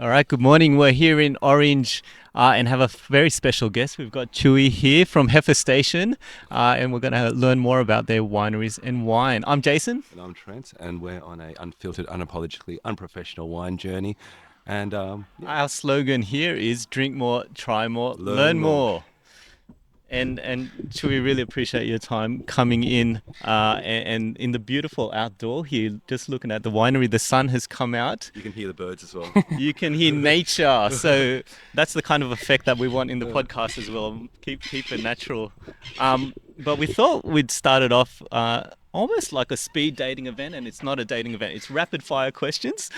All right, good morning. We're here in Orange and have a very special guest. We've got Chewy here from Heifer Station, and we're going to learn more about their wineries and wine. I'm Jason. And I'm Trent, and we're on a unfiltered, unapologetically unprofessional wine journey. And Our slogan here is drink more, try more, learn learn more. more. And Chewy, really appreciate your time coming in and in the beautiful outdoor here, just looking at the winery. The sun has come out. You can hear the birds as well. You can hear nature. So that's the kind of effect that we want in the podcast as well. Keep it natural. But we thought we'd start it off almost like a speed dating event, and it's not a dating event. It's rapid fire questions.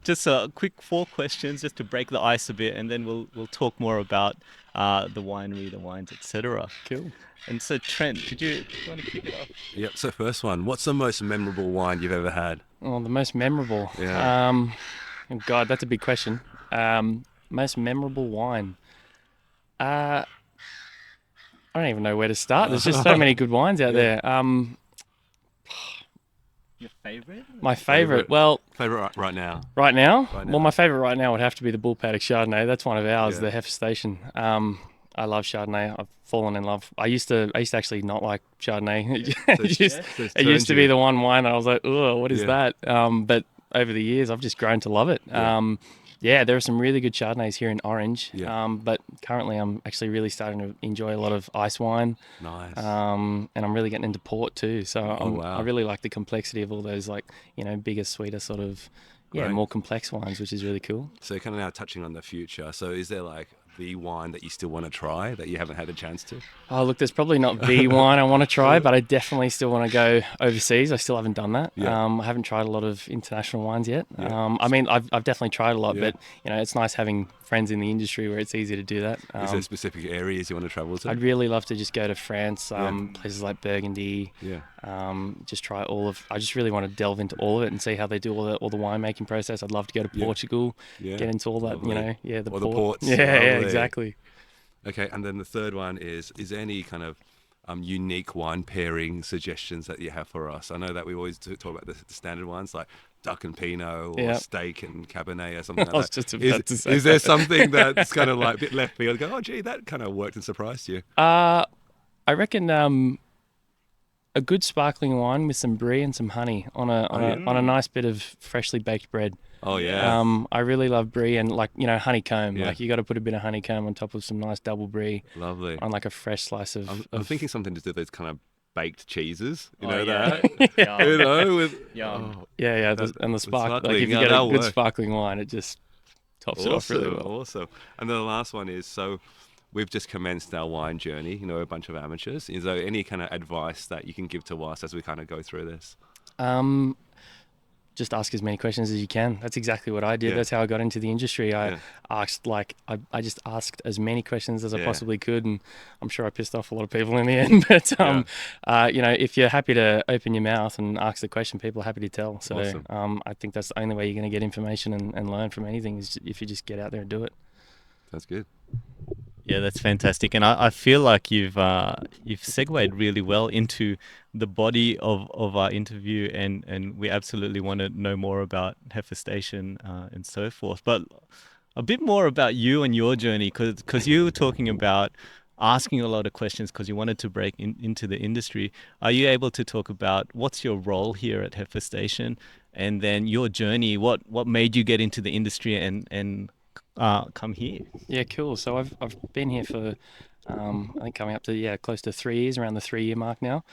Just a quick 4 questions just to break the ice a bit, and then we'll talk more about the winery, the wines, etc. Cool. And so Trent, do you want to kick it off? Yep. So first one, what's the most memorable wine you've ever had? Oh, the most memorable. Yeah. Oh God, that's a big question. Most memorable wine. I don't even know where to start. There's just so many good wines out there. Your favorite? My favorite. Well, Favorite right now? right now. Right now. Well, my favorite right now would have to be the Bull Paddock Chardonnay. That's one of ours, Yeah. the Heifer Station. I love Chardonnay. I've fallen in love. I used to actually not like Chardonnay. It used to be the one wine that I was like, oh, what is Yeah. that? But over the years, I've just grown to love it. Yeah. There are some really good Chardonnays here in Orange. Yeah. But currently, I'm actually really starting to enjoy a lot of ice wine. Nice. And I'm really getting into port too. So wow. I really like the complexity of all those, like, bigger, sweeter sort of, Great. more complex wines, which is really cool. So kind of now touching on the future. So is there like the wine that you still want to try that you haven't had a chance to? Oh, look, there's probably not the wine I want to try, but I definitely still want to go overseas. I still haven't done that. Yeah. I haven't tried a lot of international wines yet. Yeah. I mean, I've definitely tried a lot, Yeah. but it's nice having friends in the industry where it's easy to do that. Is there specific areas you want to travel to? I'd really love to just go to France, Yeah. places like Burgundy. Yeah. Just try I just really want to delve into all of it and see how they do all the winemaking process. I'd love to go to Yeah. Portugal, Yeah. get into all that, Lovely. the Or the port. ports. Yeah, Lovely. exactly. Okay, and then the third one is there any kind of unique wine pairing suggestions that you have for us? I know that we always talk about the standard ones like duck and pinot or Yep. steak and cabernet or something like I was that. just about to say Is there that. something that's kind of like a bit left field? Go, oh, gee, that kind of worked and surprised you. I reckon a good sparkling wine with some brie and some honey on a nice bit of freshly baked bread. Oh, yeah. I really love brie and, like, honeycomb. Yeah. Like, you got to put a bit of honeycomb on top of some nice double brie Lovely. on like a fresh slice of. I'm thinking something to do with those kind of baked cheeses. You Oh, know yeah. that? Yum. You know, with Yum. oh, Yeah, That- and the the spark. Like, sparkling, if you yeah, get a that'll good work. sparkling wine, it just tops it off really well. Awesome. And then the last one is, so we've just commenced our wine journey, a bunch of amateurs. Is there any kind of advice that you can give to us as we kind of go through this? Just ask as many questions as you can. That's exactly what I did. Yeah. That's how I got into the industry. Yeah. I just asked as many questions as I Yeah. possibly could, and I'm sure I pissed off a lot of people in the end. But if you're happy to open your mouth and ask the question, people are happy to tell. So Awesome. I think that's the only way you're going to get information and learn from anything is if you just get out there and do it. That's good. Yeah, that's fantastic, and I feel like you've segued really well into the body of our interview, and we absolutely want to know more about Heifer Station and so forth. But a bit more about you and your journey, because you were talking about asking a lot of questions because you wanted to break into the industry. Are you able to talk about what's your role here at Heifer Station, and then your journey? What made you get into the industry and come here? Yeah, cool. So I've been here for I think coming up to close to 3 years, around the 3 year mark now.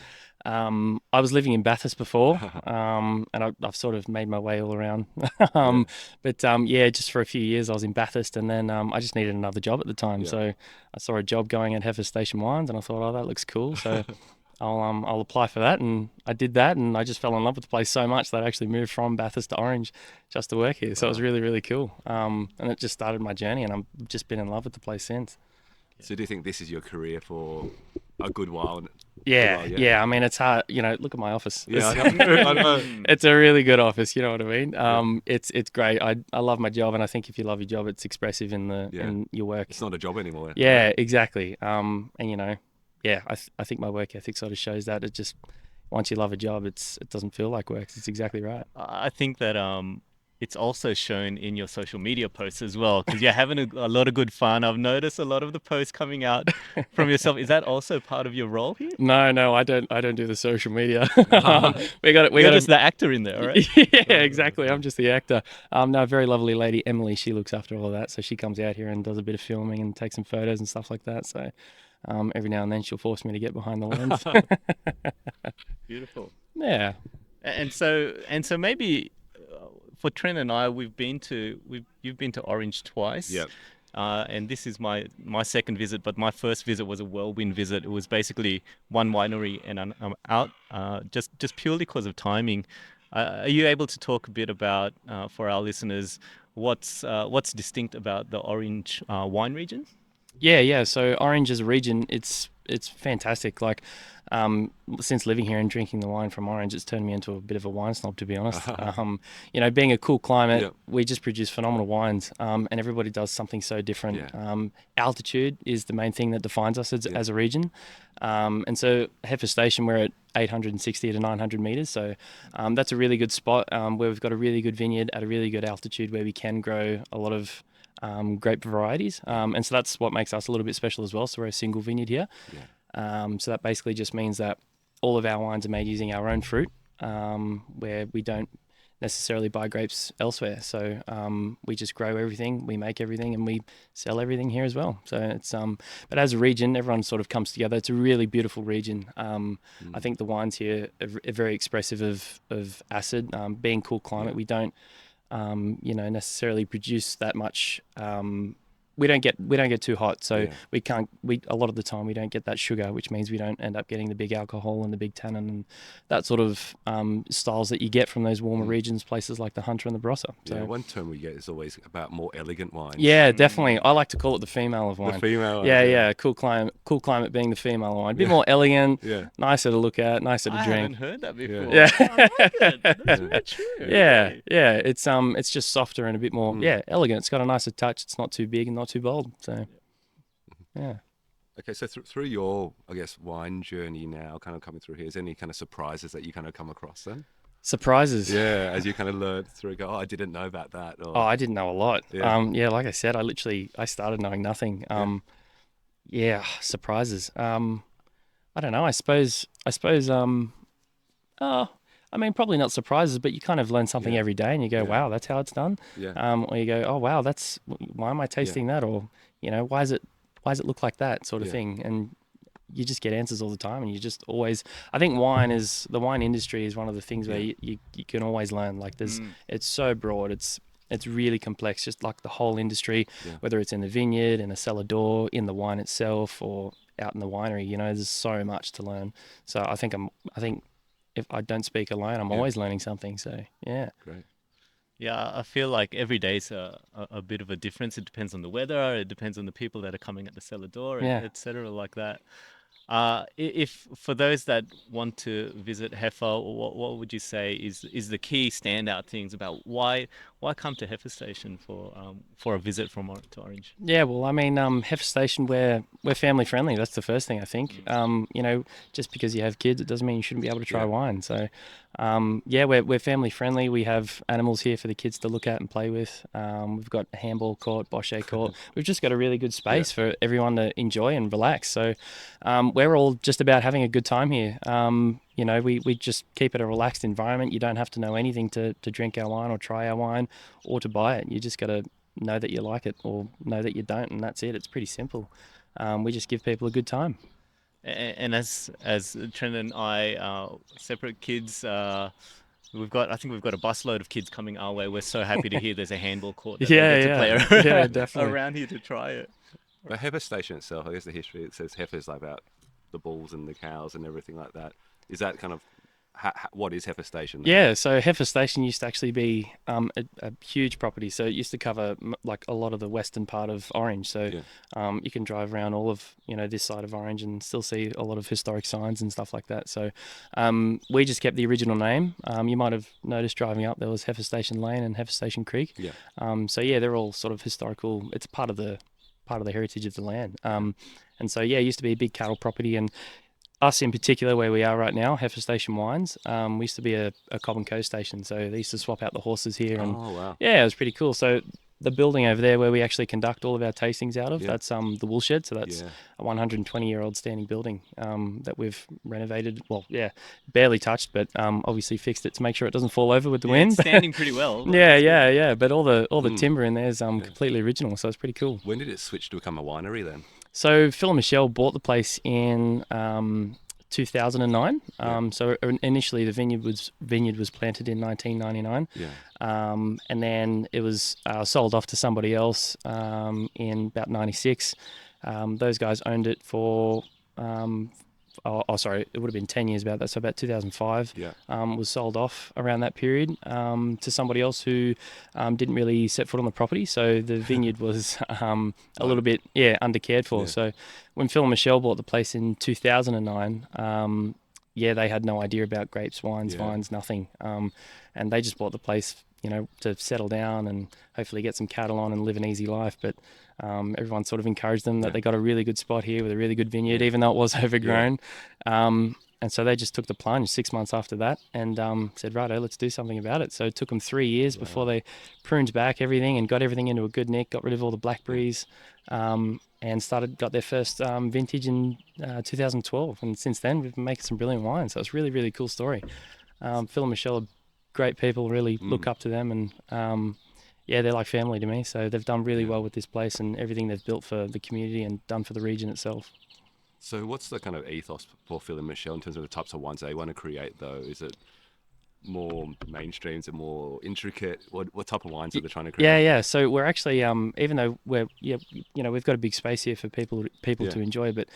I was living in Bathurst before, and I've sort of made my way all around. But just for a few years I was in Bathurst, and then I just needed another job at the time. Yeah. So I saw a job going at Heifer Station Wines, and I thought, oh, that looks cool. So I'll apply for that, and I did that, and I just fell in love with the place so much that I actually moved from Bathurst to Orange just to work here. So it was really, really cool. And it just started my journey, and I've just been in love with the place since. So do you think this is your career for a good while? Yeah. I mean, it's hard. Look at my office. Yeah, I know. I know. It's a really good office. You know what I mean? It's great. I love my job, and I think if you love your job, it's expressive in your work. It's not a job anymore. Yeah, exactly. And I think my work ethic sort of shows that. It just once you love a job, it doesn't feel like work. It's exactly right. I think that it's also shown in your social media posts as well, because you're having a lot of good fun. I've noticed a lot of the posts coming out from yourself. Is that also part of your role here? No, I don't. I don't do the social media. Oh, We got. We you're got. just the actor in there, right? Yeah, exactly. I'm just the actor. No, very lovely lady Emily. She looks after all of that, so she comes out here and does a bit of filming and takes some photos and stuff like that. So every now and then she'll force me to get behind the lens. Beautiful. Yeah. And so maybe for Trent and I, you've been to Orange twice. Yep. And this is my second visit, but my first visit was a whirlwind visit. It was basically one winery, and I'm out just purely because of timing. Are you able to talk a bit about for our listeners what's distinct about the Orange wine region? Yeah. So Orange as a region, it's fantastic. Like, since living here and drinking the wine from Orange, it's turned me into a bit of a wine snob, to be honest. Being a cool climate, Yep. we just produce phenomenal wines, and everybody does something so different. Yeah. Altitude is the main thing that defines us as a region. And so Heifer Station, we're at 860 to 900 meters. So that's a really good spot where we've got a really good vineyard at a really good altitude where we can grow a lot of grape varieties. And so that's what makes us a little bit special as well. So we're a single vineyard here. Yeah. So that basically just means that all of our wines are made using our own fruit, where we don't necessarily buy grapes elsewhere. So we just grow everything, we make everything, and we sell everything here as well. So it's but as a region, everyone sort of comes together. It's a really beautiful region. I think the wines here are very expressive of acid. Being cool climate, we don't necessarily produce that much. We don't get too hot, so Yeah. a lot of the time we don't get that sugar, which means we don't end up getting the big alcohol and the big tannin and that sort of styles that you get from those warmer regions, places like the Hunter and the Barossa. So Yeah, one term we get is always about more elegant wines. yeah, definitely. I like to call it the female of wine. The female ones, Yeah. Cool climate being the female of wine. A bit more elegant, Yeah. nicer to look at, nicer to I drink. haven't heard that before. Yeah. I like it. That's very true. Yeah. It's just softer and a bit more elegant. It's got a nicer touch. It's not too big and not too bold. So yeah. Okay, so through your, I guess, wine journey now, kind of coming through here, is there any kind of surprises that you kind of come across then? Surprises. Yeah, as you kind of learn through, go, oh, I didn't know about that. Or, Oh, I didn't know a lot. Yeah. Like I said, I started knowing nothing. Surprises. I don't know. I suppose. I mean, probably not surprises, but you kind of learn something every day, and you go, "Wow, that's how it's done." Yeah. Or you go, "Oh, wow, why am I tasting that?" Or why does it look like that sort of thing? And you just get answers all the time, and you just always. I think the wine industry is one of the things where you can always learn. Like it's so broad. It's really complex, just like the whole industry, whether it's in the vineyard, in a cellar door, in the wine itself, or out in the winery. There's so much to learn. So I think if I don't speak alone, I'm always learning something. So yeah. Great. Yeah, I feel like every day's a bit of a difference. It depends on the weather. It depends on the people that are coming at the cellar door, etc. Like that. If for those that want to visit Heifer, what would you say is the key standout things about why come to Heifer Station for a visit to Orange? Yeah, well, I mean, Heifer Station, we're family friendly. That's the first thing I think. Just because you have kids, it doesn't mean you shouldn't be able to try wine. So, we're family friendly. We have animals here for the kids to look at and play with. We've got a handball court, bocce court. We've just got a really good space for everyone to enjoy and relax. So, we're all just about having a good time here. We just keep it a relaxed environment. You don't have to know anything to drink our wine or try our wine or to buy it. You just got to know that you like it or know that you don't, and that's it. It's pretty simple. We just give people a good time. And as Trent and I, separate kids, I think we've got a busload of kids coming our way. We're so happy to hear there's a handball court that we get to play around, definitely. around here to try it. But Heifer Station itself, I guess the history, it says Heifer's like about the bulls and the cows and everything like that. Is that kind of what is Heifer Station? Yeah, so Heifer Station used to actually be a huge property. So it used to cover like a lot of the western part of Orange. So you can drive around all of this side of Orange and still see a lot of historic signs and stuff like that. So we just kept the original name. You might have noticed driving up there was Heifer Station Lane and Heifer Station Creek. Yeah. They're all sort of historical. It's part of the heritage of the land. And so it used to be a big cattle property, and us in particular, where we are right now, Heifer Station Wines, we used to be a Cobb and Co station, so they used to swap out the horses here, and Oh wow. yeah, it was pretty cool. So the building over there where we actually conduct all of our tastings out of, Yeah. that's the wool shed. So that's Yeah. a 120-year-old standing building that we've renovated. Well, yeah, barely touched, but obviously fixed it to make sure it doesn't fall over with the Yeah, wind. it's standing pretty well. Yeah, That's good. yeah. But all the timber in there is completely original, so it's pretty cool. When did it switch to become a winery then? So Phil and Michelle bought the place in 2009. So initially the vineyard was planted in 1999. Yeah. And then it was sold off to somebody else in about 96. Those guys owned it for, sorry, it would have been 10 years about that. So about 2005 Yeah. was sold off around that period to somebody else who didn't really set foot on the property. So the vineyard was a little bit, undercared for. Yeah. So when Phil and Michelle bought the place in 2009, they had no idea about grapes, wines, vines, nothing. And they just bought the place, to settle down and hopefully get some cattle on and live an easy life. But everyone sort of encouraged them that they got a really good spot here with a really good vineyard, even though it was overgrown. And so they just took the plunge 6 months after that and said, righto, let's do something about it. So it took them 3 years before they pruned back everything and got everything into a good nick, got rid of all the blackberries, and got their first vintage in 2012. And since then, we've been making some brilliant wine. So it's a really, really cool story. Phil and Michelle are great people, really look up to them. And they're like family to me. So they've done really well with this place and everything they've built for the community and done for the region itself. So what's the kind of ethos for Phil and Michelle in terms of the types of wines they want to create though? Is it more mainstream? Is it more intricate? What type of wines are they trying to create? Yeah. So we're actually, even though we've got a big space here for people to enjoy, but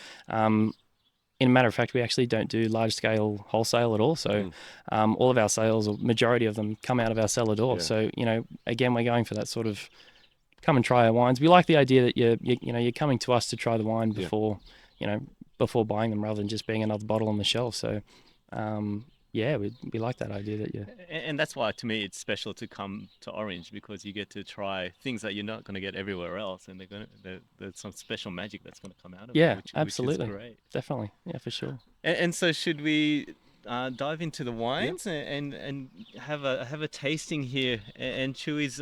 in a matter of fact, we actually don't do large scale wholesale at all. So all of our sales, or majority of them, come out of our cellar door. So again, we're going for that sort of come and try our wines. We like the idea that you're coming to us to try the wine before buying them, rather than just being another bottle on the shelf. So we like that idea that And that's why, to me, it's special to come to Orange, because you get to try things that you're not going to get everywhere else, and there's some special magic that's going to come out of it. Which absolutely, is great. Definitely, for sure. And so, should we dive into the wines and have a tasting here? And Chewy's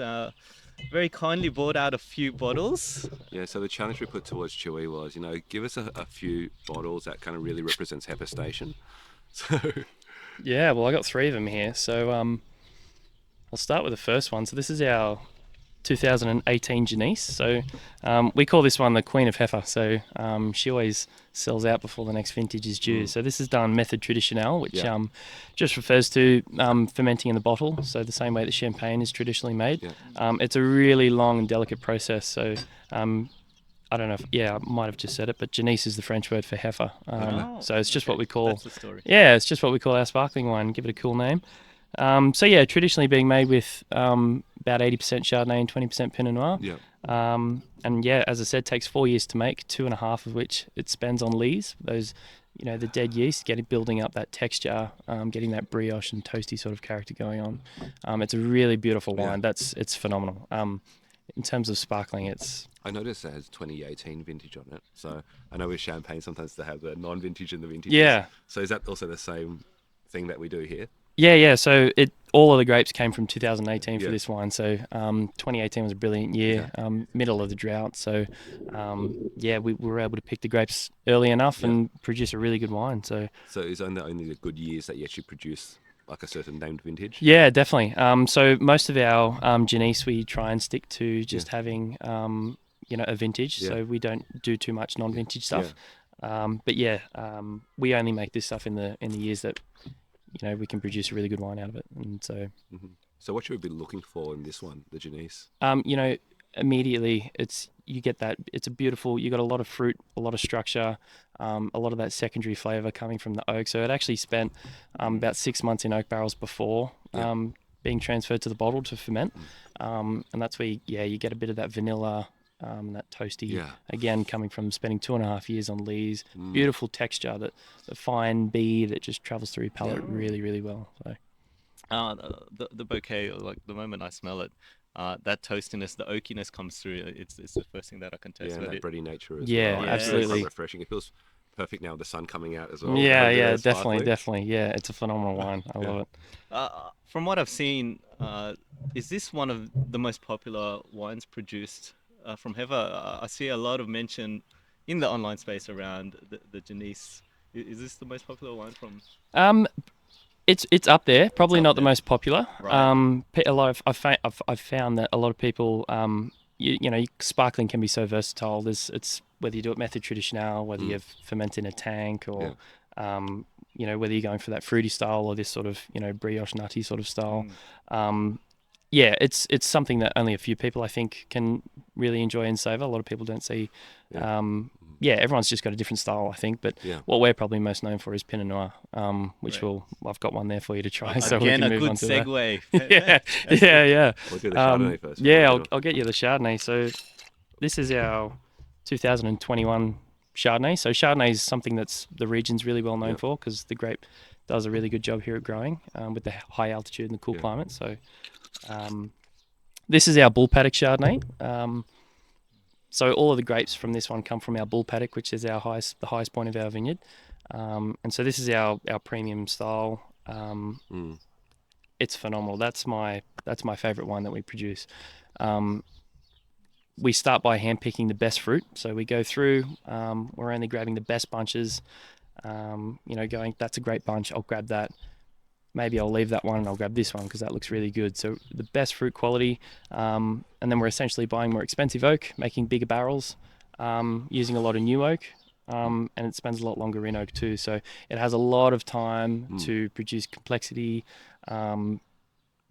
very kindly brought out a few bottles. Yeah, so the challenge we put towards Chewy was, give us a few bottles that kind of really represents Heifer Station. So yeah, well, I got 3 of them here. So I'll start with the first one. So this is our 2018 Genisse. So we call this one the Queen of Heifer. So she always sells out before the next vintage is due. So this is done method traditionnel, which just refers to fermenting in the bottle. So the same way that champagne is traditionally made. It's a really long and delicate process. So I don't know I might have just said it, but Genisse is the French word for heifer. So it's just what we call. That's the story. Yeah, it's just what we call our sparkling wine. Give it a cool name. Traditionally being made with about 80% Chardonnay and 20% Pinot Noir. As I said, takes 4 years to make, 2.5 of which it spends on lees. Those, the dead yeast, building up that texture, getting that brioche and toasty sort of character going on. It's a really beautiful wine. It's phenomenal. In terms of sparkling, I noticed it has 2018 vintage on it. So I know with champagne sometimes they have the non-vintage and the vintage. Yeah. So is that also the same thing that we do here? Yeah. So all of the grapes came from 2018 for this wine. So 2018 was a brilliant year, middle of the drought. So we were able to pick the grapes early enough and produce a really good wine. So is only the good years that you actually produce like a certain named vintage? Yeah, definitely. So most of our Genisse, we try and stick to just having a vintage. So we don't do too much non-vintage stuff. We only make this stuff in the years that we can produce a really good wine out of it. And so So what should we be looking for in this one, the Genisse? Immediately you get that it's a beautiful. You got a lot of fruit, a lot of structure, a lot of that secondary flavour coming from the oak. So it actually spent about 6 months in oak barrels before being transferred to the bottle to ferment, and that's where you get a bit of that vanilla. That toasty, again, coming from spending 2.5 years on lees. Beautiful texture, the fine bee that just travels through your palate really, really well. So, the bouquet, like the moment I smell it, that toastiness, the oakiness comes through. It's the first thing that I can taste. Yeah, and that bready nature as well. Yeah, absolutely. It's really quite refreshing. It feels perfect now with the sun coming out as well. Yeah, definitely. Yeah, it's a phenomenal wine. I love it. From what I've seen, is this one of the most popular wines produced from Heifer? I see a lot of mention in the online space around the Genisse. Is this the most popular wine from? It's up there. Probably not the there. most popular. Right. A lot of I've found that a lot of people, sparkling can be so versatile. It's whether you do it method traditional, whether you ferment in a tank, or whether you're going for that fruity style or this sort of brioche nutty sort of style. It's something that only a few people I think can really enjoy and savor. A lot of people don't see. Everyone's just got a different style, I think. But what we're probably most known for is Pinot Noir, which I've got one there for you to try. So Again, we can a move good on to segue. yeah. We'll do the Chardonnay first. I'll get you the Chardonnay. So this is our 2021 Chardonnay. So Chardonnay is something that's the region's really well known for, because the grape does a really good job here at growing with the high altitude and the cool climate. So this is our Bull Paddock Chardonnay. So all of the grapes from this one come from our Bull Paddock, which is the highest point of our vineyard. And so this is our premium style. It's phenomenal. That's my favorite wine that we produce. We start by handpicking the best fruit. So we go through, we're only grabbing the best bunches, going, that's a great bunch, I'll grab that. Maybe I'll leave that one and I'll grab this one because that looks really good. So the best fruit quality, and then we're essentially buying more expensive oak, making bigger barrels, using a lot of new oak, and it spends a lot longer in oak too. So it has a lot of time to produce complexity.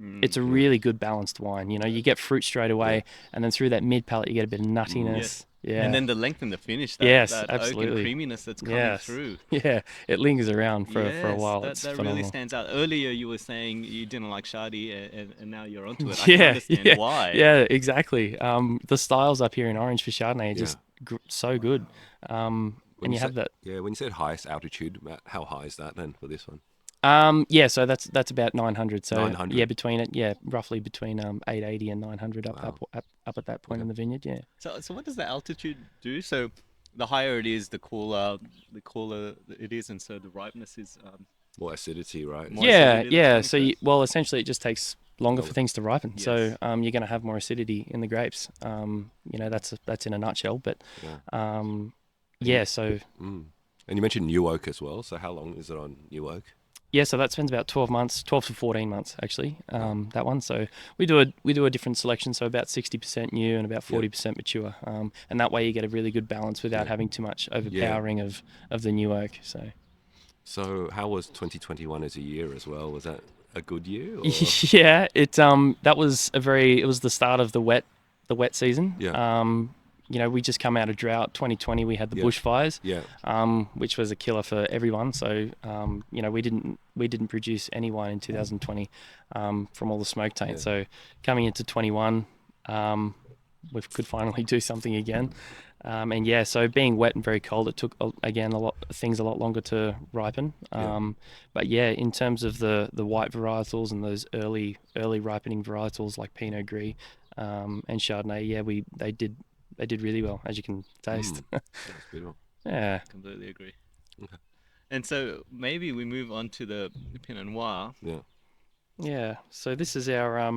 It's a really good balanced wine. You get fruit straight away, and then through that mid palate you get a bit of nuttiness. Yes. Yeah. And then the length and the finish, that absolutely. oak and creaminess that's coming through. Yeah, it lingers around for a while. That really stands out. Earlier you were saying you didn't like Shardy, and now you're onto it. I Yeah, can understand why. Yeah, exactly. The styles up here in orange for Chardonnay are just so good. And you have that. Yeah, when you said highest altitude, how high is that then for this one? So that's about 900. So 900. Roughly between 880 and 900 up at that point in the vineyard. Yeah. So what does the altitude do? So the higher it is, the cooler it is, and so the ripeness is more acidity, right? So essentially it just takes longer for things to ripen. Yes. So you're going to have more acidity in the grapes. That's in a nutshell. But And you mentioned new oak as well. So how long is it on new oak? Yeah, so that spends about 12 to 14 months actually. That one. So we do a different selection. So about 60% new and about 40% mature. And that way you get a really good balance without having too much overpowering of the new oak. So how was 2021 as a year as well? Was that a good year? Or? Yeah, it was the start of the wet season. Yeah. We just come out of drought. 2020, we had the bushfires, which was a killer for everyone. So, we didn't produce any wine in 2020 from all the smoke taint. So, coming into 21, we could finally do something again. So being wet and very cold, it took again a lot longer to ripen. But in terms of the white varietals and those early ripening varietals like Pinot Gris and Chardonnay, they did really well, as you can taste. That's beautiful. Yeah. Completely agree. Okay. And so maybe we move on to the Pinot Noir. Yeah. Yeah. So this is our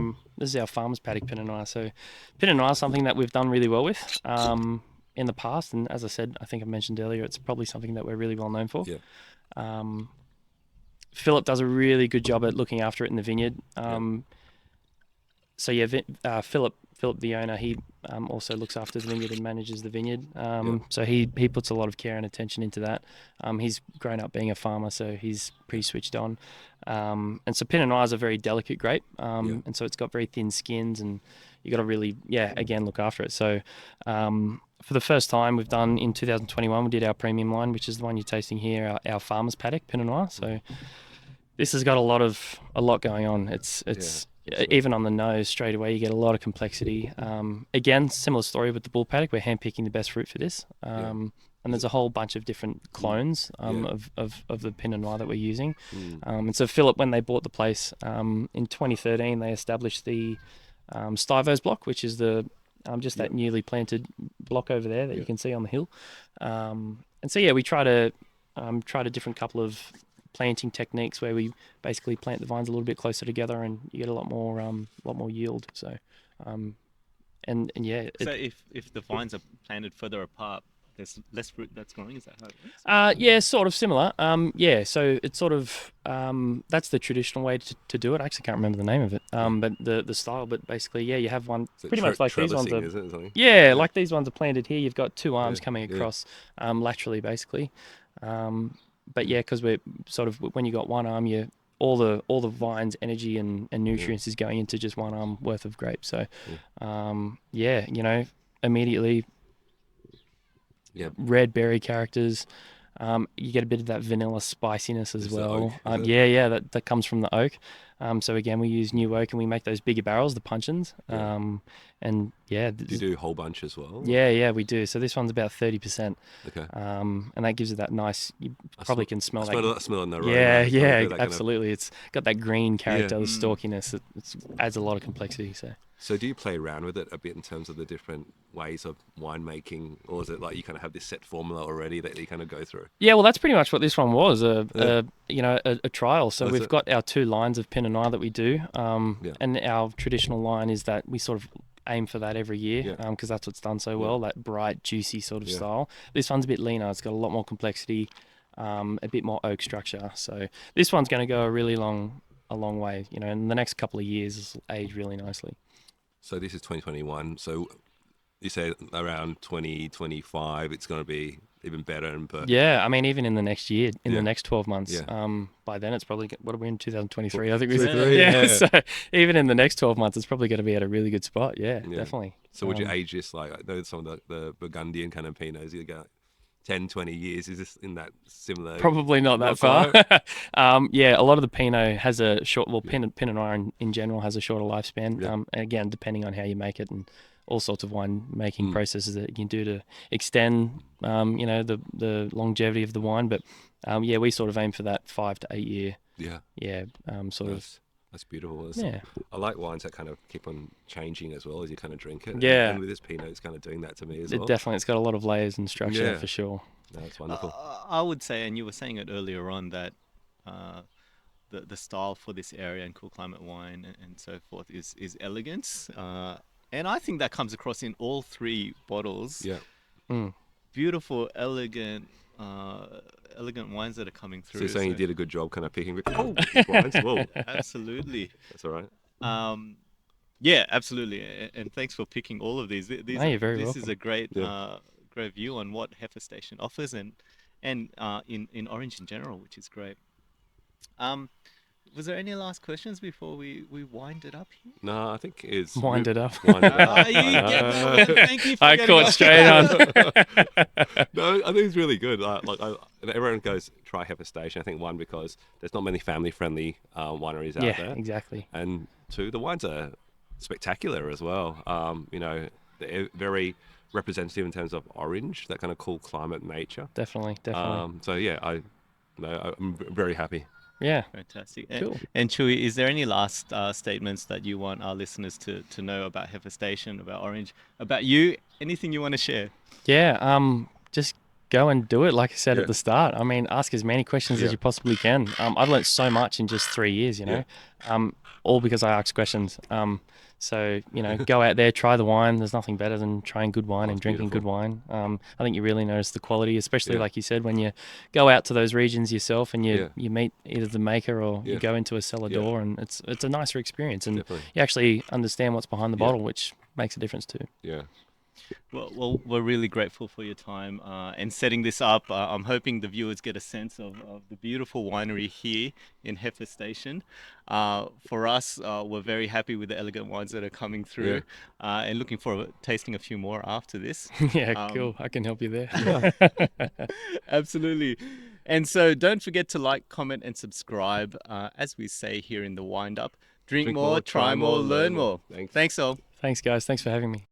Farmers Paddock Pinot Noir. So Pinot Noir is something that we've done really well with in the past, and as I said, I think I mentioned earlier, it's probably something that we're really well known for. Yeah. Philip does a really good job at looking after it in the vineyard. Philip, the owner, he also looks after the vineyard and manages the vineyard. So he puts a lot of care and attention into that. He's grown up being a farmer, so he's pretty switched on. And so Pinot Noir is a very delicate grape, and so it's got very thin skins, and you got to really, again, look after it. So for the first time, we've done in 2021, we did our premium line, which is the one you're tasting here, our Farmers Paddock Pinot Noir. So this has got a lot going on. It's even on the nose straight away, you get a lot of complexity. Again, similar story with the Bull Paddock. We're handpicking the best fruit for this. And there's a whole bunch of different clones of the Pinot Noir that we're using. And so Philip, when they bought the place in 2013, they established the Stivos block, which is the that newly planted block over there that you can see on the hill. And so yeah, we tried a different couple of planting techniques where we basically plant the vines a little bit closer together, and you get a lot more yield. So, and yeah, So if the vines are planted further apart, there's less fruit that's growing. Is that how it works? yeah, sort of similar. Yeah, so it's sort of that's the traditional way to do it. I actually can't remember the name of it. But the style. But basically, yeah, you have one pretty much like these ones are. Is it something? Yeah, like these ones are planted here. You've got two arms coming yeah. across laterally, basically. But yeah, because we're sort of when you got one arm, all the vine's energy and nutrients is going into just one arm worth of grapes. So, yeah, you know, immediately red berry characters. You get a bit of that vanilla spiciness as well. Yeah, that comes from the oak. So again, we use new oak and we make those bigger barrels, the puncheons. And yeah, do you do whole bunch as well? Yeah, we do. So this one's about 30%. Okay. And that gives it that nice. You probably can smell that. Smell in the aroma. Yeah, absolutely. It's got that green character, the stalkiness. It adds a lot of complexity. So do you play around with it a bit in terms of the different ways of winemaking, or is it like you kind of have this set formula already that you kind of go through? Yeah, well, that's pretty much what this one was, a trial. So we've got our two lines of Pinot Noir that we do, and our traditional line is that we sort of aim for that every year because that's what's done so well, that bright, juicy sort of style. This one's a bit leaner. It's got a lot more complexity, a bit more oak structure. So this one's going to go a long way, you know, in the next couple of years it'll age really nicely. So this is 2021. So you say around 2025, it's going to be even better. Yeah, I mean, even in the next year, the next 12 months, by then it's probably, what are we in 2023? I think we said. So even in the next 12 months, it's probably going to be at a really good spot. Yeah, definitely. So would you age this like, I know some of the Burgundian kind of Pinots, you go 10, 20 years, is this in that similar? Probably not that far. Yeah, a lot of the Pinot has a short, Pinot Noir in general has a shorter lifespan. And again, depending on how you make it and all sorts of wine making processes that you can do to extend, the longevity of the wine. But yeah, we sort of aim for that 5 to 8 year. Sort of. That's beautiful. Yeah. I like wines that kind of keep on changing as well as you kind of drink it. Yeah. And with this Pinot, it's kind of doing that to me as well. Definitely. It's got a lot of layers and structure for sure. No, it's wonderful. I would say, and you were saying it earlier on, that the style for this area and cool climate wine and so forth is elegance. And I think that comes across in all three bottles. Yeah. Beautiful, elegant wines that are coming through. So you're saying you did a good job kind of picking wines? Whoa. Absolutely. That's all right. Yeah, absolutely. And thanks for picking all of these. You're very welcome. This is a great great view on what Heifer Station offers and in Orange in general, which is great. Was there any last questions before we wind it up here? No, I think it's... Wind it up. Thank you for I caught straight on. No, I think it's really good. Everyone goes try Heifer Station. I think one, because there's not many family-friendly wineries out there. Yeah, exactly. And two, the wines are spectacular as well. They're very representative in terms of orange, that kind of cool climate nature. Definitely. So yeah, I'm very happy. Yeah. Fantastic. Cool. And Chewy, is there any last statements that you want our listeners to know about Heifer Station, about Orange, about you? Anything you want to share? Yeah. Just go and do it. Like I said at the start. I mean, ask as many questions as you possibly can. I've learned so much in just 3 years, you know, all because I asked questions. So, go out there, try the wine. There's nothing better than trying good wine and drinking good wine. I think you really notice the quality, especially like you said, when you go out to those regions yourself and you meet either the maker or you go into a cellar door, and it's a nicer experience. And you actually understand what's behind the bottle, which makes a difference too. Yeah. Well, we're really grateful for your time and setting this up. I'm hoping the viewers get a sense of the beautiful winery here in Heifer Station. For us, we're very happy with the elegant wines that are coming through and looking forward to tasting a few more after this. Cool. I can help you there. Absolutely. And so don't forget to like, comment and subscribe. As we say here in the wind up, drink more, try more, learn more. Thanks. Thanks all. Thanks, guys. Thanks for having me.